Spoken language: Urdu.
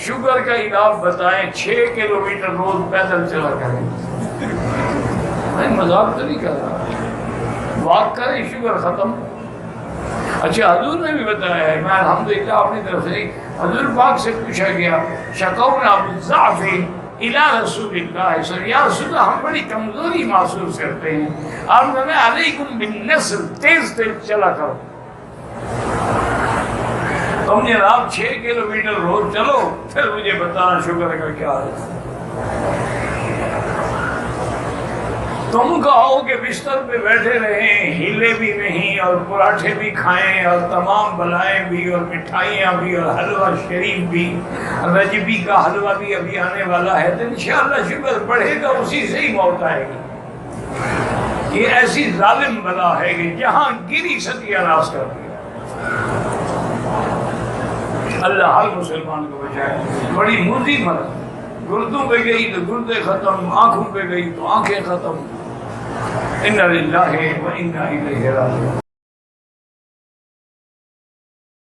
شوگر کا علاج بتائیں، 6 کلومیٹر روز پیدل چلا کریں. میں مذاق تو نہیں کر رہا، واک کریں شوگر ختم. اچھا حضور نے بھی بتایا ہے، میں الحمدللہ اپنی طرف سے حضور پاک سے پوچھا گیا شکونا بالضعف الی رسول اللہ صلی اللہ علیہ وسلم، یا رسول اللہ ہم بڑی کمزوری محسوس کرتے ہیں. آپ نے علیکم بالنصر، تیز تیز چلا کرو. تم جناب 6 کلومیٹر روز چلو، پھر مجھے بتانا شوگر کا کیا ہے. تم کہو کہ بستر پہ بیٹھے رہیں، ہلے بھی نہیں، اور پراٹھے بھی کھائیں، اور تمام بلائیں بھی، اور مٹھائیاں بھی، اور حلوہ شریف بھی، رجبی کا حلوہ بھی ابھی آنے والا ہے، تو انشاءاللہ شوگر بڑھے گا، اسی سے ہی موت آئے گی. یہ ایسی ظالم بلا ہے کہ جہاں گری ستیہ ناش کر دیا. اللہ ہر مسلمان کو بچائے. بڑی موذی مرض، گردوں پہ گئی تو گردے ختم، آنکھوں پہ گئی تو آنکھیں ختم. اِنَّا لِلَّهِ وَإِنَّا إِلَيْهِ رَاجِعُونَ.